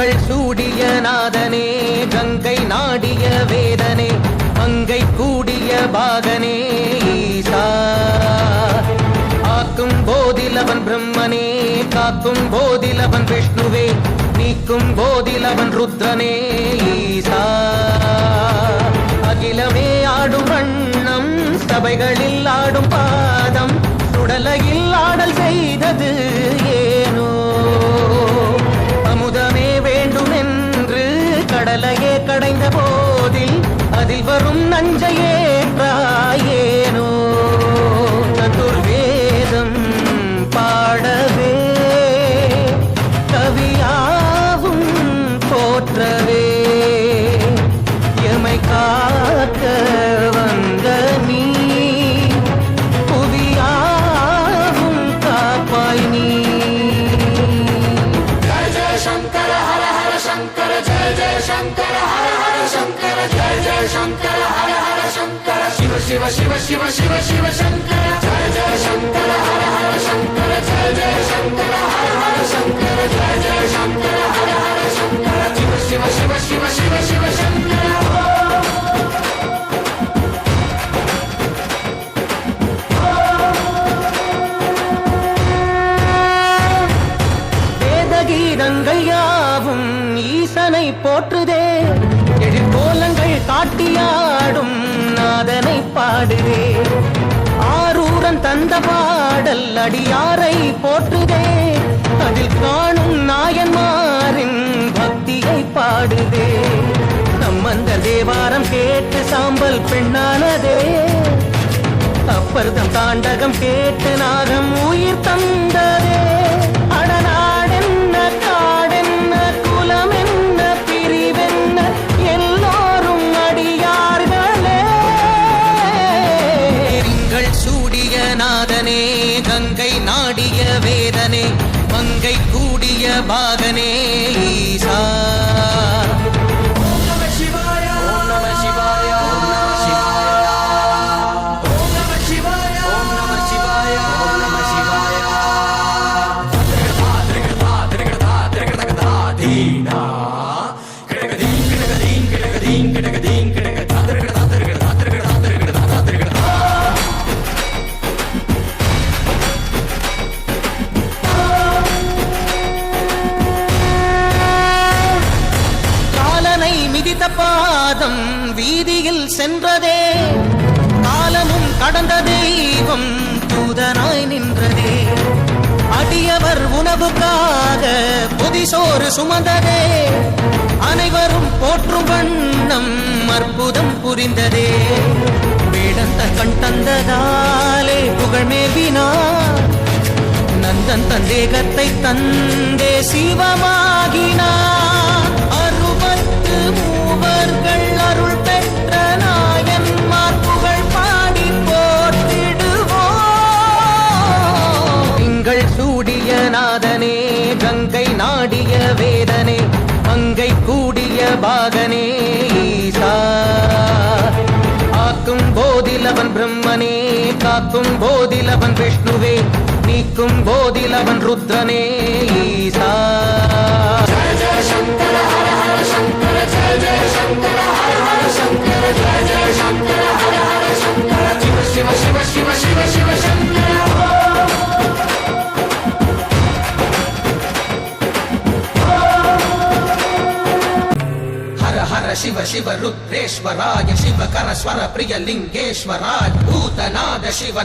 திங்கள் சூடிய நாதனே கங்கை நாடிய வேதனே மங்கை கூடிய பாகனே ஈசா ஆக்கும் போதிலவன் பிரம்மனே காக்கும் போதிலவன் விஷ்ணுவே நீக்கும் போதிலவன் ருத்ரனே ஈசா அகிலமே ஆடும் வண்ணம் சபைகளில் ஆடும் பாதம் சுடலையில் ஆடல் செய்தது ஏனோ அமுதமே வேண்டுமென்று கடலையே கடைந்த போதில் அதில் வரும் நஞ்சையே ஏனோ சதுர்வேதம் பாடவே கவியாவும் போற்றவே எமை காக்க வந்த நீ புவியாவும் காப்பாய் நீ. जय जय शंकर हर हर शंकर जय जय शंकर हर हर शंकर जय जय शंकर हर हर शंकर शिव शिव शिव शिव शिव शिव शंकर जय जय शंकर हर हर शंकर जय जय शंकर हर हर शंकर जय जय शंकर हर हर शंकर शिव शिव शिव शिव शिव शिव शंकर கீதங்கள் யாவும் ஈசனை போற்றுதே எழிற்கோலங்கள் காட்டியாடும் நாதனை பாடுதே ஆரூரன் தந்த பாடல் அடியாரை போற்றுதே அதில் காணும் நாயன்மாரின் பக்தியை பாடுதே நம்மந்த தேவாரம் கேட்டு சாம்பல் பெண்ணானதே அப்பர்தம் தாண்டகம் கேட்டு நாகம் உயிர் தந்ததே அடநாடென்ன காடென்ன குலம் என்ன பிரிவென்ன எல்லோரும் அடியார்களே. திங்கள் சூடிய நாதனே கங்கை நாடிய வேதனே மங்கை கூடிய பாகனே ஈசா மிதித்த பாதம் வீதியில் சென்றதே காலமும் கடந்த தெய்வம் தூதனாய் நின்றதே அடியவர் உணவுக்காக புதிசோறு சுமந்ததே அனைவரும் போற்றும் வண்ணம் அற்புதம் புரிந்ததே வேடந்த கண் தந்ததாலே புகழ் மேவினார் நந்தன் தந்தேகத்தை தந்தே சிவமாகினார் மூவர்கள் அருள் பெற்ற நாயன்மார் புகழ் பாடி போற்றிடுவோம். திங்கள் சூடிய நாதனே கங்கை நாடிய வேதனே மங்கை கூடிய பாகனே ஈசா ஆக்கும் போதிலவன் பிரம்மனே காக்கும் போதிலவன் விஷ்ணுவே நீக்கும் போதிலவன் ருத்ரனே ஈசா जय जय शंकर हर हर शंकर जय जय शंकर हर हर शंकर जय जय शंकर हर हर शंकर शिव शिव शिव शिव शिव शिव शंकर हर हर शिव शिव रुद्रेश्वराय शिव कर स्वर प्रिय लिंगेश्वराय भूतनाद शिव